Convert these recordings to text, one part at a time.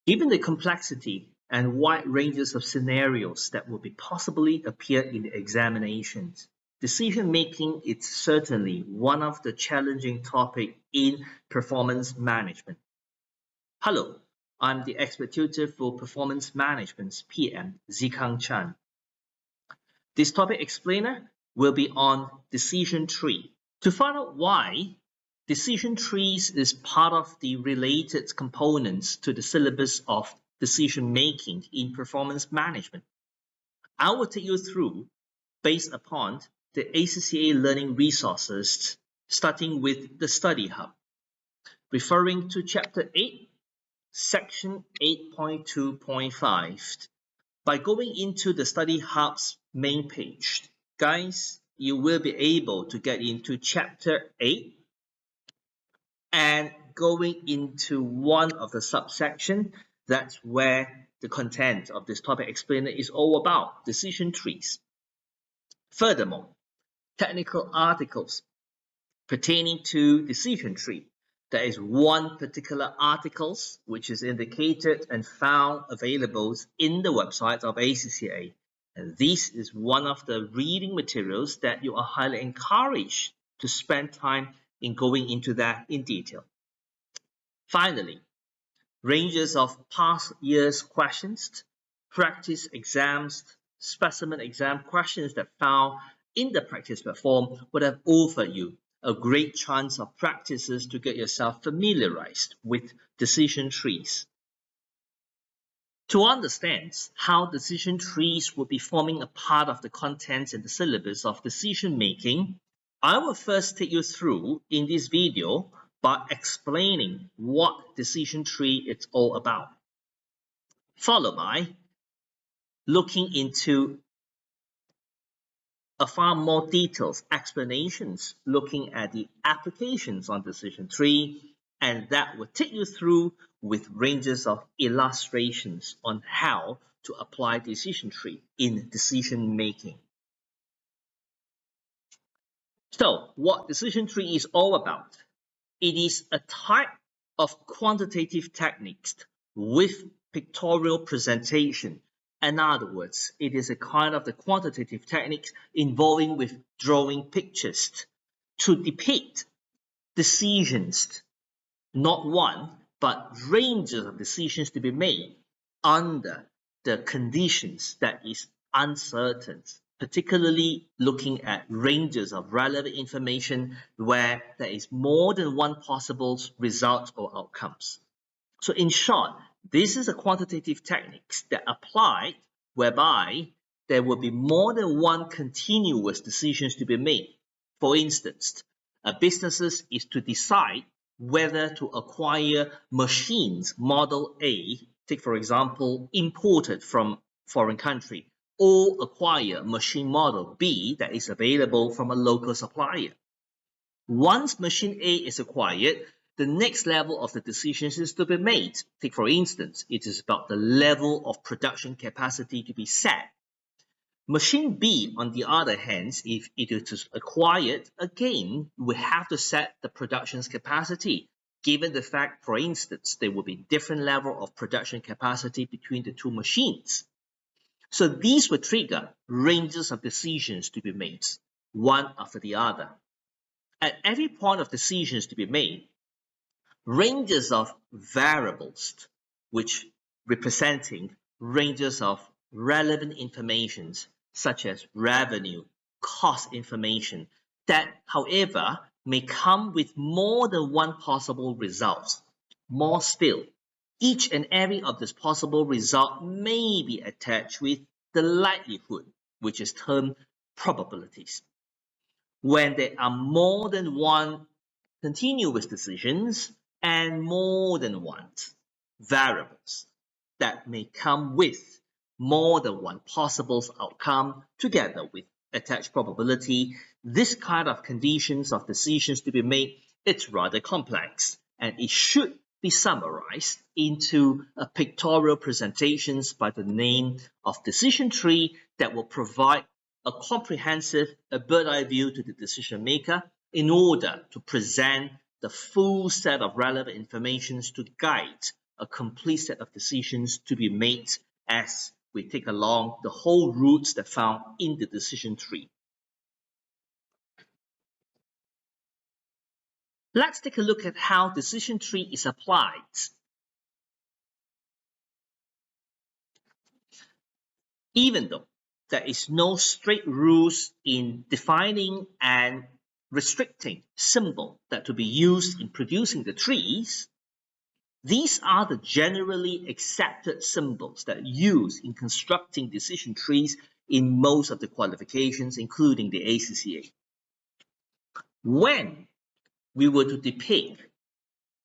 Given the complexity and wide ranges of scenarios that will be possibly appear in the examinations, decision making is certainly one of the challenging topics in performance management. Hello, I'm the expert tutor for performance management's PM, Tze Kang Chan. This topic explainer will be on decision tree. To find out why decision trees is part of the related components to the syllabus of decision making in performance management, I will take you through based upon the ACCA learning resources, starting with the study hub, referring to chapter 8, section 8.2.5. By going into the study hub's main page, guys, you will be able to get into chapter 8 and going into one of the subsection. That's where the content of this topic explainer is all about, decision trees. Furthermore, technical articles pertaining to decision tree. There is one particular articles which is indicated and found available in the website of ACCA. And this is one of the reading materials that you are highly encouraged to spend time in going into that in detail. Finally, ranges of past year's questions, practice exams, specimen exam questions that found in the practice platform would have offered you a great chance of practices to get yourself familiarized with decision trees. To understand how decision trees will be forming a part of the contents in the syllabus of decision making, I will first take you through in this video by explaining what decision tree is all about, followed by looking into a far more detailed explanations looking at the applications on decision tree, and that will take you through with ranges of illustrations on how to apply decision tree in decision making. So, what decision tree is all about? It is a type of quantitative techniques with pictorial presentation. In other words, it is a kind of the quantitative techniques involving with drawing pictures to depict decisions, not one, but ranges of decisions to be made under the conditions that is uncertain, particularly looking at ranges of relevant information where there is more than one possible result or outcomes. So in short, this is a quantitative techniques that apply whereby there will be more than one continuous decisions to be made. For instance, a business is to decide whether to acquire machines model A, take for example, imported from foreign country, or acquire machine model B that is available from a local supplier. Once machine A is acquired, the next level of the decisions is to be made. Take for instance, it is about the level of production capacity to be set. Machine B, on the other hand, if it is acquired, again, we have to set the production's capacity, given the fact, for instance, there will be different level of production capacity between the two machines. So these will trigger ranges of decisions to be made, one after the other. At every point of decisions to be made, ranges of variables, which representing ranges of relevant information, such as revenue, cost information, that, however, may come with more than one possible result. More still, each and every of this possible result may be attached with the likelihood, which is termed probabilities. When there are more than one continuous decisions and more than one variables that may come with more than one possible outcome together with attached probability, this kind of conditions of decisions to be made, it's rather complex, and it should be summarized into a pictorial presentations by the name of decision tree that will provide a comprehensive, a bird's-eye view to the decision maker in order to present the full set of relevant information to guide a complete set of decisions to be made as we take along the whole routes that found in the decision tree. Let's take a look at how decision tree is applied. Even though there is no strict rules in defining and restricting symbol that to be used in producing the trees, these are the generally accepted symbols that are used in constructing decision trees in most of the qualifications, including the ACCA. When we were to depict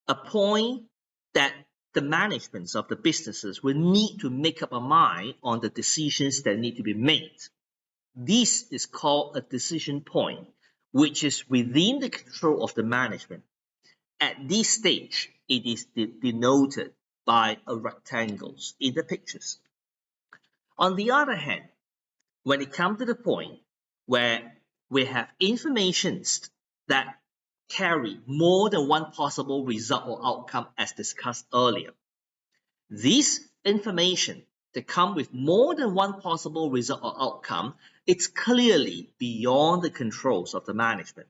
a point that the managements of the businesses will need to make up a mind on the decisions that need to be made. This is called a decision point, which is within the control of the management. At this stage, it is denoted by a rectangles in the pictures. On the other hand, when it comes to the point where we have informations that carry more than one possible result or outcome as discussed earlier, this information that come with more than one possible result or outcome, it's clearly beyond the controls of the management.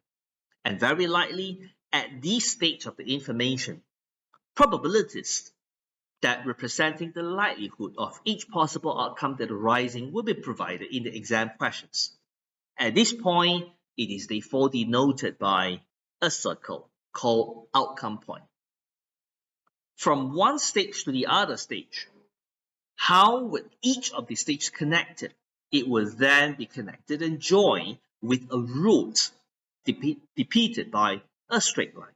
And very likely, at this stage of the information, probabilities that representing the likelihood of each possible outcome that arising will be provided in the exam questions. At this point, it is therefore denoted by a circle called outcome point. From one stage to the other stage, how would each of the stages connected? It will then be connected and joined with a route depicted by a straight line.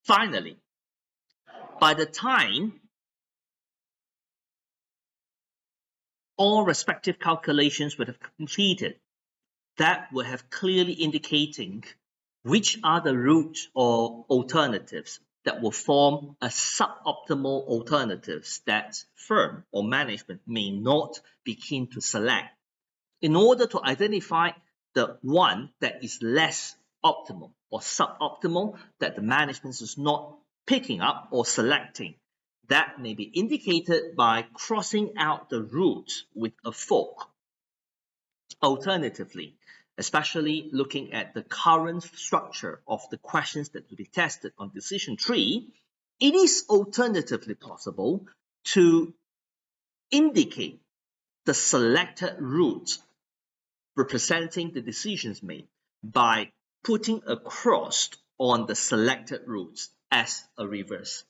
Finally, by the time all respective calculations would have completed, that will have clearly indicating which are the routes or alternatives that will form a suboptimal alternatives that firm or management may not be keen to select in order to identify the one that is less optimal or suboptimal that the management is not picking up or selecting. That may be indicated by crossing out the route with a fork. Alternatively, especially looking at the current structure of the questions that will be tested on decision tree, it is alternatively possible to indicate the selected route representing the decisions made by putting a cross on the selected routes as a reverse.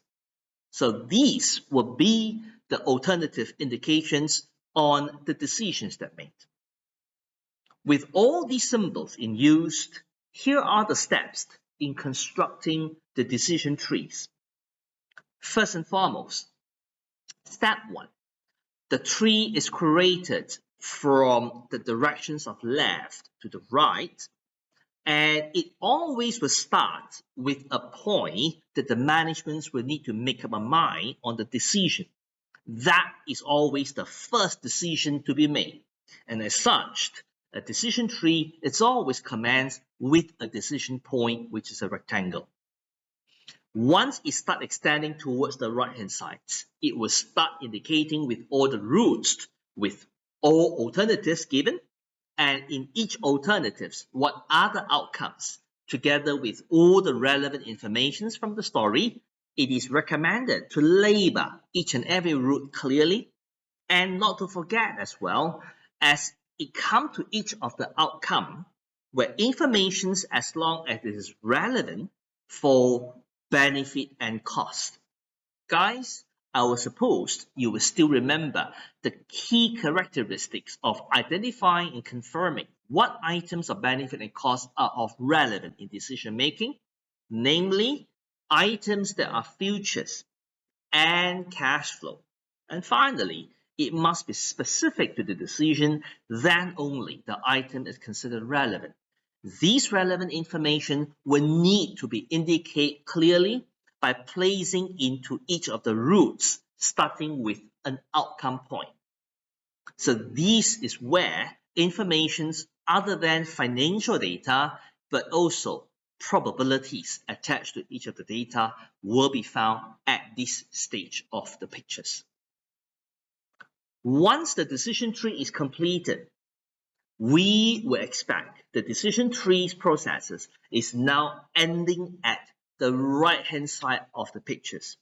So these will be the alternative indications on the decisions that made. With all these symbols in use, here are the steps in constructing the decision trees. First and foremost, step 1. The tree is created from the directions of left to the right, and it always will start with a point that the management will need to make up a mind on the decision. That is always the first decision to be made, and as such, a decision tree is always commenced with a decision point, which is a rectangle. Once it starts extending towards the right-hand side, it will start indicating with all the routes, with all alternatives given, and in each alternatives, what are the outcomes, together with all the relevant information from the story. It is recommended to label each and every route clearly, and not to forget as well, as it comes to each of the outcome, where information as long as it is relevant for benefit and cost. Guys, I will suppose you will still remember the key characteristics of identifying and confirming what items of benefit and cost are of relevant in decision making, namely items that are futures and cash flow. And finally, it must be specific to the decision, then only the item is considered relevant. These relevant information will need to be indicated clearly by placing into each of the routes, starting with an outcome point. So this is where information other than financial data, but also probabilities attached to each of the data will be found at this stage of the pictures. Once the decision tree is completed, we will expect the decision tree's processes is now ending at the right-hand side of the pictures.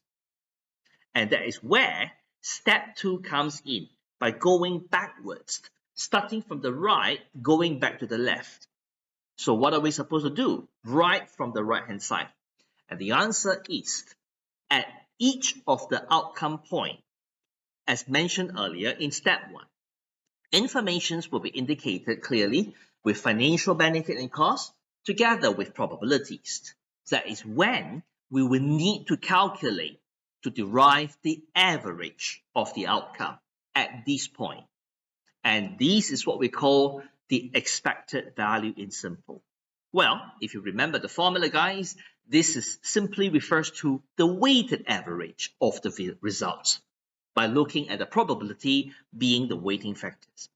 And that is where step 2 comes in, by going backwards, starting from the right, going back to the left. So what are we supposed to do? Right from the right-hand side. And the answer is, at each of the outcome point, as mentioned earlier in step 1, information will be indicated clearly with financial benefit and cost together with probabilities. That is when we will need to calculate to derive the average of the outcome at this point. And this is what we call the expected value in simple. Well, if you remember the formula, guys, this is simply refers to the weighted average of the results by looking at the probability being the weighting factors.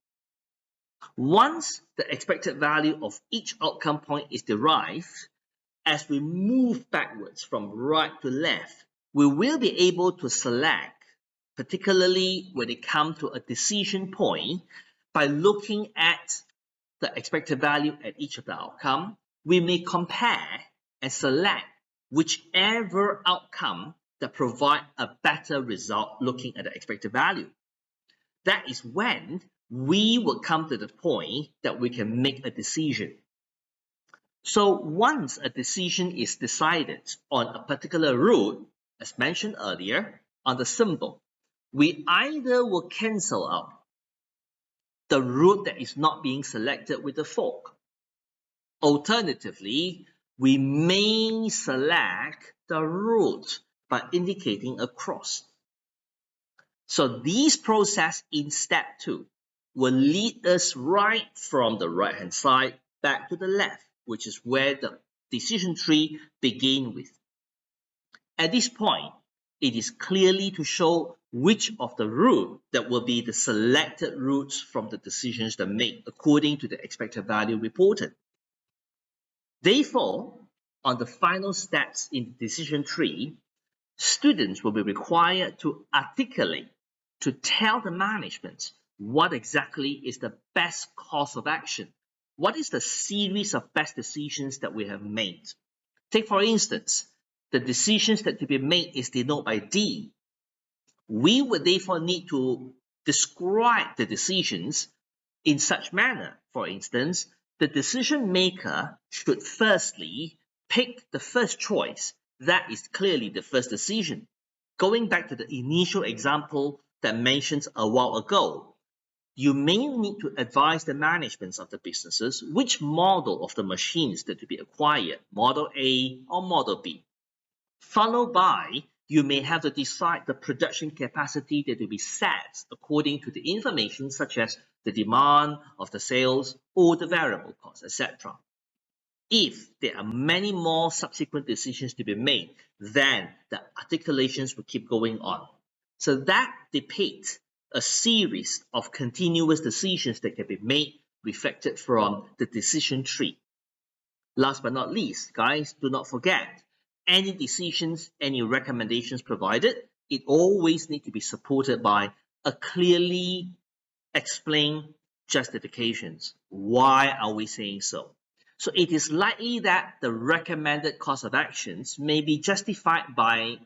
Once the expected value of each outcome point is derived, as we move backwards from right to left, we will be able to select, particularly when it comes to a decision point, by looking at the expected value at each of the outcome, we may compare and select whichever outcome that provide a better result looking at the expected value. That is when we will come to the point that we can make a decision. So once a decision is decided on a particular route, as mentioned earlier, on the symbol, we either will cancel out the route that is not being selected with the fork. Alternatively, we may select the route by indicating a cross. So this process in step 2 will lead us right from the right-hand side back to the left, which is where the decision tree begins with. At this point, it is clearly to show which of the route that will be the selected routes from the decisions that made according to the expected value reported. Therefore, on the final steps in the decision tree, students will be required to articulate, to tell the management what exactly is the best course of action. What is the series of best decisions that we have made? Take, for instance, the decisions that to be made is denoted by D. We would therefore need to describe the decisions in such manner. For instance, the decision maker should firstly pick the first choice. That is clearly the first decision. Going back to the initial example that mentioned a while ago, you may need to advise the management of the businesses which model of the machines that to be acquired, model A or model B. Followed by, you may have to decide the production capacity that will be set according to the information such as the demand of the sales or the variable cost, etc. If there are many more subsequent decisions to be made, then the articulations will keep going on. So that depicts a series of continuous decisions that can be made reflected from the decision tree. Last but not least, guys, do not forget, any decisions, any recommendations provided, it always needs to be supported by a clearly explained justifications. Why are we saying so? So it is likely that the recommended course of actions may be justified by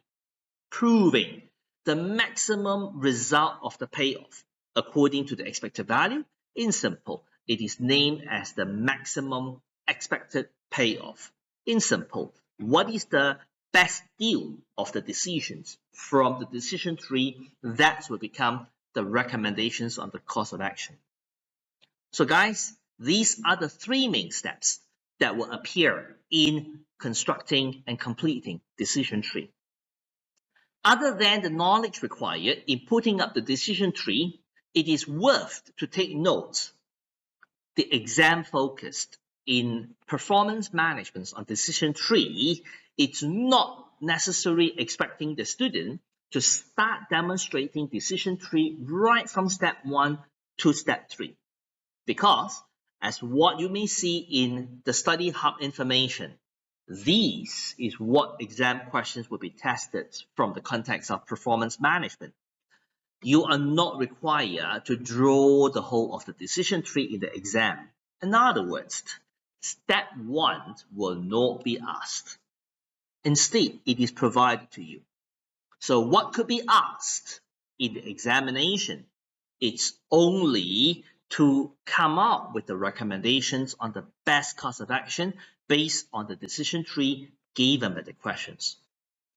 proving the maximum result of the payoff according to the expected value. In simple, it is named as the maximum expected payoff. In simple, what is the best deal of the decisions from the decision tree? That will become the recommendations on the course of action. So guys, these are the 3 main steps that will appear in constructing and completing decision tree. Other than the knowledge required in putting up the decision tree, it is worth to take note the exam focused in performance management on decision tree. It's not necessarily expecting the student to start demonstrating decision tree right from step 1 to step 3. Because, as what you may see in the study hub information, These is what exam questions will be tested from the context of performance management. You are not required to draw the whole of the decision tree in the exam. In other words, step 1 will not be asked. Instead, it is provided to you. So what could be asked in the examination? It's only to come up with the recommendations on the best course of action based on the decision tree given by the questions.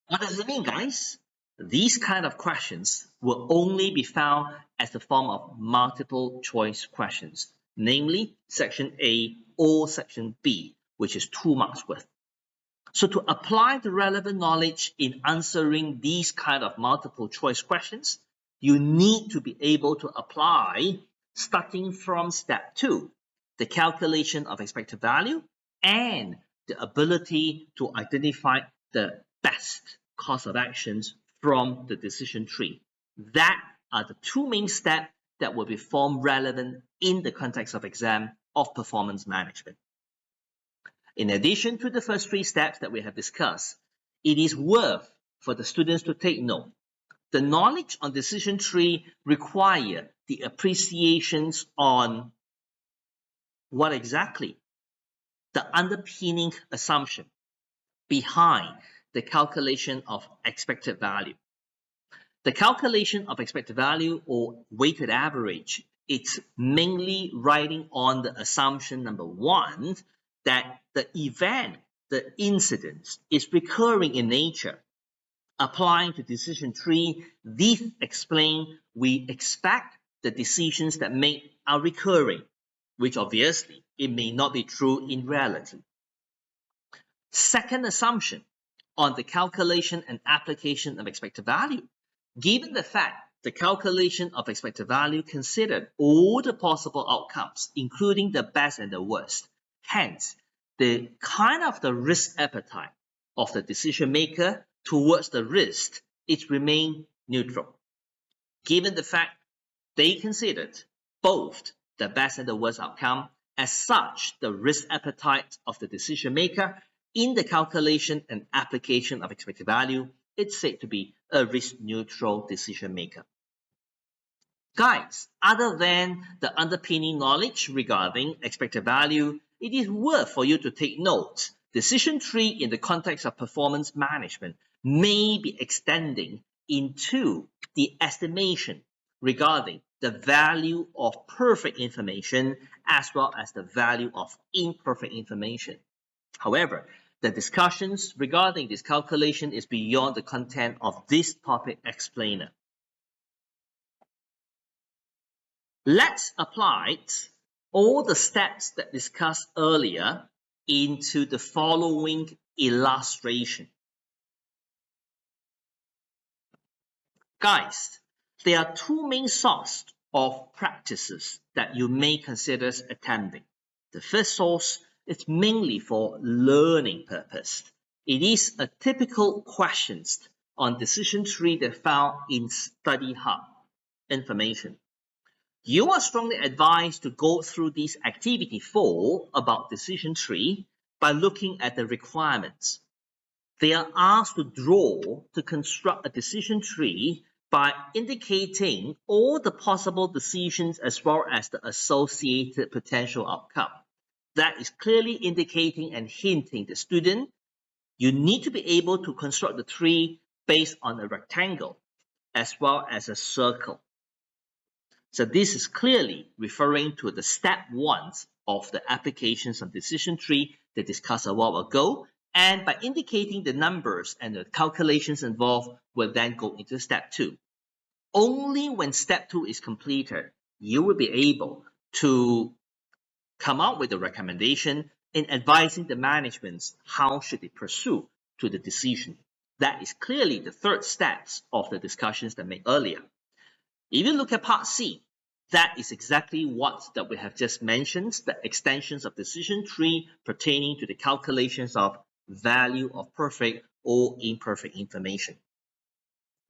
What does it mean, guys? These kind of questions will only be found as the form of multiple choice questions, namely section A or section B, which is 2 marks worth. So to apply the relevant knowledge in answering these kind of multiple choice questions, you need to be able to apply starting from step 2, the calculation of expected value and the ability to identify the best course of actions from the decision tree. That are the 2 main steps that will be formed relevant in the context of exam of performance management. In addition to the first 3 steps that we have discussed, it is worth for the students to take note. The knowledge on decision tree require the appreciations on what exactly the underpinning assumption behind the calculation of expected value. The calculation of expected value or weighted average, it's mainly riding on the assumption number 1 that the event, the incident is recurring in nature. Applying to decision tree, this explain we expect the decisions that made are recurring, which obviously it may not be true in reality. Second assumption on the calculation and application of expected value. Given the fact the calculation of expected value considered all the possible outcomes, including the best and the worst, hence the kind of the risk appetite of the decision maker towards the risk, it remains neutral. Given the fact they considered both the best and the worst outcome, as such, the risk appetite of the decision maker in the calculation and application of expected value, it's said to be a risk-neutral decision maker. Guys, other than the underpinning knowledge regarding expected value, it is worth for you to take note. Decision tree in the context of performance management may be extending into the estimation regarding the value of perfect information as well as the value of imperfect information. However, the discussions regarding this calculation is beyond the content of this topic explainer. Let's apply all the steps that discussed earlier into the following illustration. Guys, there are 2 main sources of practices that you may consider attending. The first source is mainly for learning purpose. It is a typical questions on decision tree that found in Study Hub information. You are strongly advised to go through this activity 4 about decision tree by looking at the requirements. They are asked to construct a decision tree by indicating all the possible decisions as well as the associated potential outcome. That is clearly indicating and hinting the student you need to be able to construct the tree based on a rectangle as well as a circle. So this is clearly referring to the step 1 of the applications of decision tree that discussed a while ago, and by indicating the numbers and the calculations involved will then go into step 2. Only when step 2 is completed, you will be able to come out with a recommendation in advising the management how should they pursue to the decision. That is clearly the 3rd step of the discussions that made earlier. If you look at part C, that is exactly what that we have just mentioned, the extensions of decision tree pertaining to the calculations of value of perfect or imperfect information.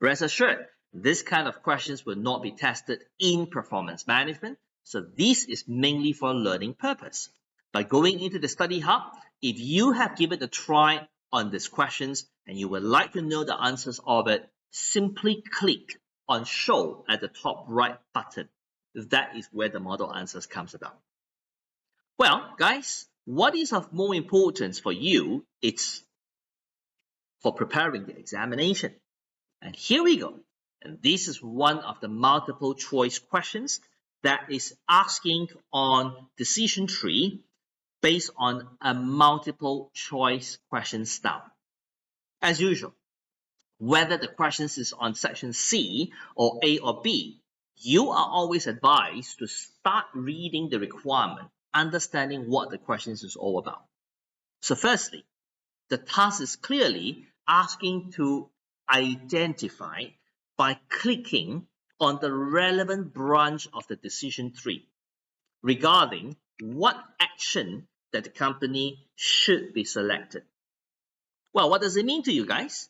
Rest assured, this kind of questions will not be tested in performance management, so this is mainly for learning purpose. By going into the study hub, if you have given a try on these questions and you would like to know the answers of it, simply click on show at the top right button. That is where the model answers comes about. Well, guys, what is of more importance for you? It's for preparing the examination. And here we go. And this is one of the multiple choice questions that is asking on decision tree based on a multiple choice question style. As usual, whether the questions is on section C or A or B, you are always advised to start reading the requirement, understanding what the questions is all about. So firstly, the task is clearly asking to identify by clicking on the relevant branch of the decision tree regarding what action that the company should be selected. Well, what does it mean to you guys?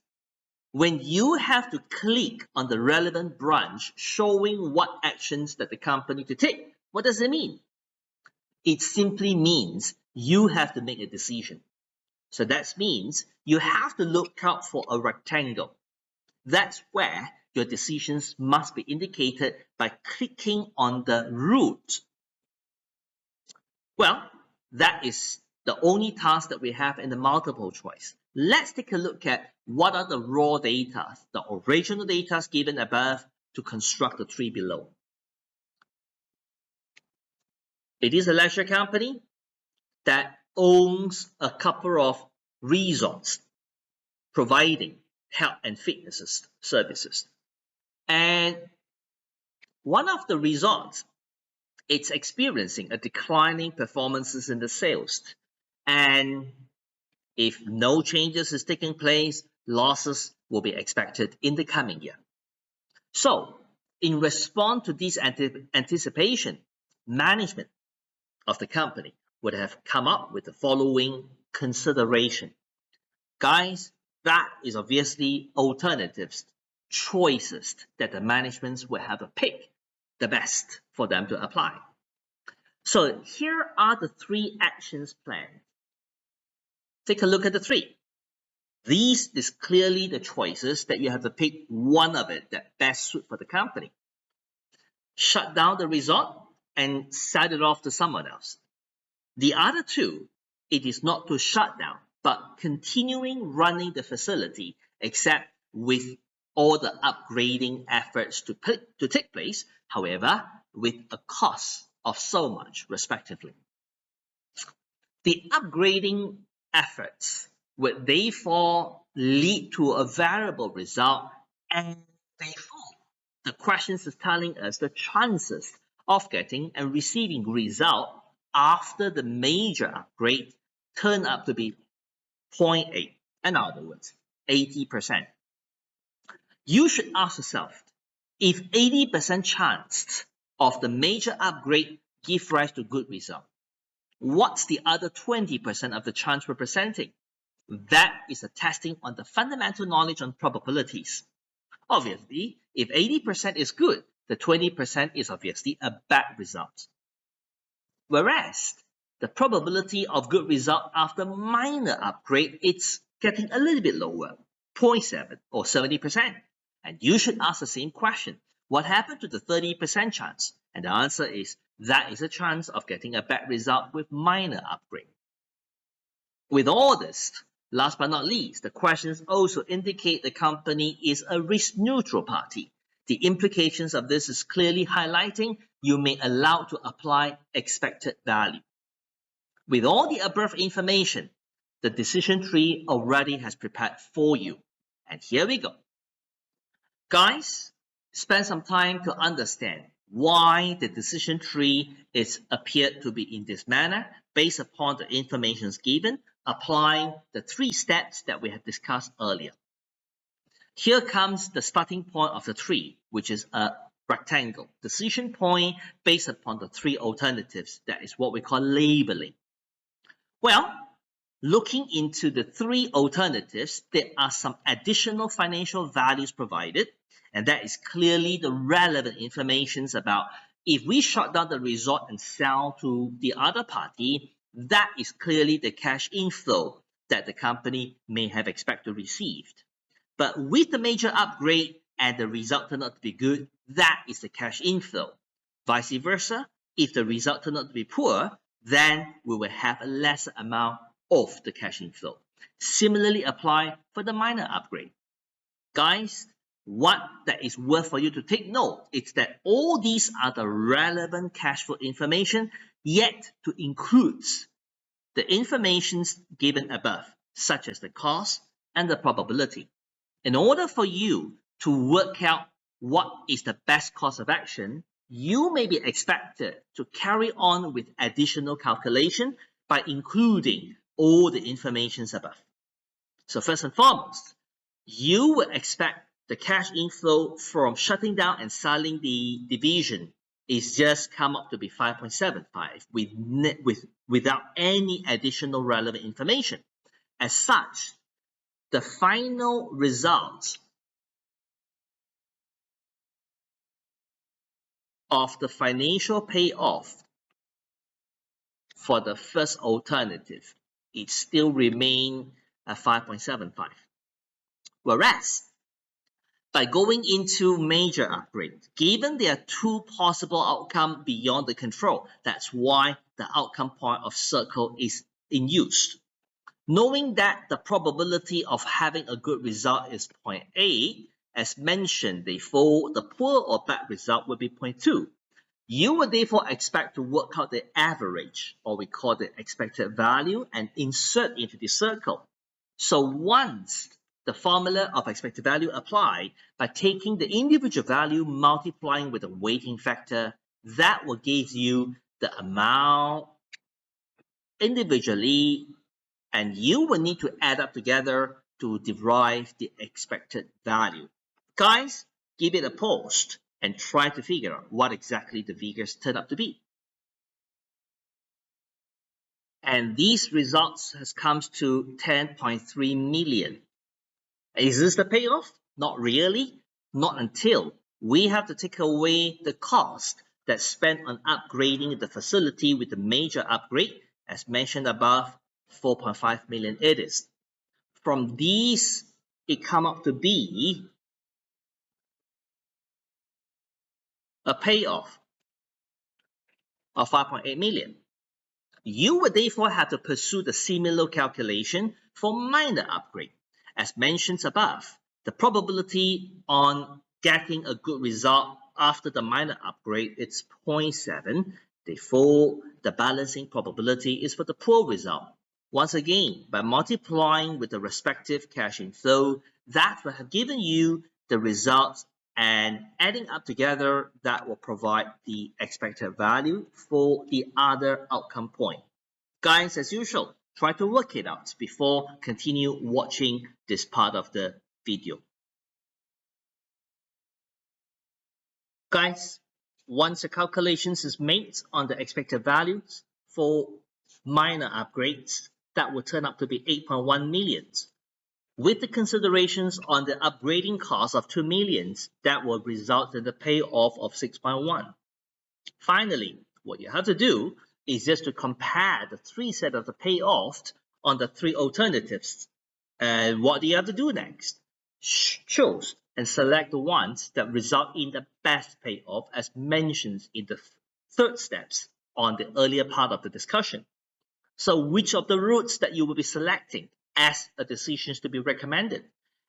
When you have to click on the relevant branch showing what actions that the company to take, what does it mean? It simply means you have to make a decision. So that means you have to look out for a rectangle. That's where your decisions must be indicated by clicking on the root. Well, that is the only task that we have in the multiple choice. Let's take a look at what are the raw data, the original data given above to construct the tree below. It is a leisure company that owns a couple of resorts providing health and fitness services. And one of the resorts, it's experiencing a declining performances in the sales. And if no changes is taking place, losses will be expected in the coming year. So, in response to this anticipation, management of the company would have come up with the following consideration. Guys, that is obviously alternatives, choices that the management will have to pick the best for them to apply. So here are the three actions planned. Take a look at the three. These is clearly the choices that you have to pick one of it that best suit for the company. Shut down the resort and sell it off to someone else. The other two, it is not to shut down, but continuing running the facility except with all the upgrading efforts to take place, however, with a cost of so much, respectively. The upgrading efforts would therefore lead to a variable result, and therefore the questions is telling us the chances of getting and receiving result after the major upgrade turn up to be 0.8. In other words, 80%. You should ask yourself, if 80% chance of the major upgrade give rise to good result, what's the other 20% of the chance representing? That is a testing on the fundamental knowledge on probabilities. Obviously, if 80% is good, the 20% is obviously a bad result. Whereas the probability of good result after minor upgrade, it's getting a little bit lower, 0.7 or 70%. And you should ask the same question. What happened to the 30% chance? And the answer is that is a chance of getting a bad result with minor upgrade. With all this, last but not least, the questions also indicate the company is a risk-neutral party. The implications of this is clearly highlighting you may allow to apply expected value. With all the above information, the decision tree already has prepared for you. And here we go. Guys, spend some time to understand why the decision tree is appeared to be in this manner based upon the information given, applying the 3 steps that we have discussed earlier. Here comes the starting point of the tree, which is a rectangle. Decision point based upon the 3 alternatives. That is what we call labeling. Well, looking into the 3 alternatives, there are some additional financial values provided, and that is clearly the relevant information about if we shut down the resort and sell to the other party, that is clearly the cash inflow that the company may have expected received. But with the major upgrade and the result turned out to be good, that is the cash inflow. Vice versa, if the result turned out to be poor, then we will have a lesser amount of the cash inflow. Similarly apply for the minor upgrade. Guys, what that is worth for you to take note is that all these are the relevant cash flow information, yet to include the information given above, such as the cost and the probability. In order for you to work out what is the best course of action, you may be expected to carry on with additional calculation by including all the information above. So first and foremost, you would expect the cash inflow from shutting down and selling the division is just come up to be 5.75 without any additional relevant information. As such, the final result of the financial payoff for the first alternative, it still remains at 5.75. Whereas, by going into major upgrade, given there are two possible outcomes beyond the control, that's why the outcome point of circle is in use. Knowing that the probability of having a good result is 0.8, as mentioned, therefore the poor or bad result will be 0.2. You would therefore expect to work out the average, or we call the expected value, and insert into the circle. So once the formula of expected value applied, by taking the individual value multiplying with the weighting factor, that will give you the amount individually, and you will need to add up together to derive the expected value. Guys, give it a pause and try to figure out what exactly the figures turn out to be. And these results has come to 10.3 million. Is this the payoff? Not really. Not until we have to take away the cost that's spent on upgrading the facility with the major upgrade, as mentioned above, 4.5 million it is. From these, it come up to be a payoff of 5.8 million. You would therefore have to pursue the similar calculation for minor upgrade. As mentioned above, the probability on getting a good result after the minor upgrade is 0.7. Therefore, the balancing probability is for the poor result. Once again, by multiplying with the respective cash inflow, that will have given you the results, and adding up together, that will provide the expected value for the other outcome point. Guys, as usual, try to work it out before continue watching this part of the video. Guys, once the calculations is made on the expected values for minor upgrades, that will turn out to be 8.1 million. With the considerations on the upgrading cost of 2 million, that will result in the payoff of 6.1. Finally, what you have to do is just to compare the three sets of the payoff on the three alternatives. And what do you have to do next? Choose and select the ones that result in the best payoff, as mentioned in the third steps on the earlier part of the discussion. So which of the routes that you will be selecting as a decision to be recommended?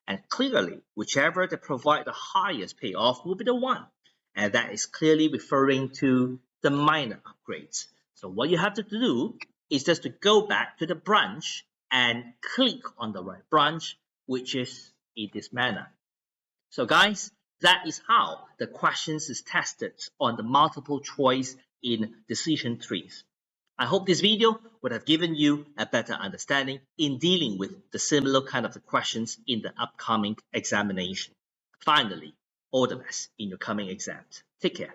And clearly, whichever that provide the highest payoff will be the one. And that is clearly referring to the minor upgrades. So what you have to do is just to go back to the branch and click on the right branch, which is in this manner. So guys, that is how the questions is tested on the multiple choice in decision trees. I hope this video would have given you a better understanding in dealing with the similar kind of the questions in the upcoming examination. Finally, all the best in your coming exams. Take care.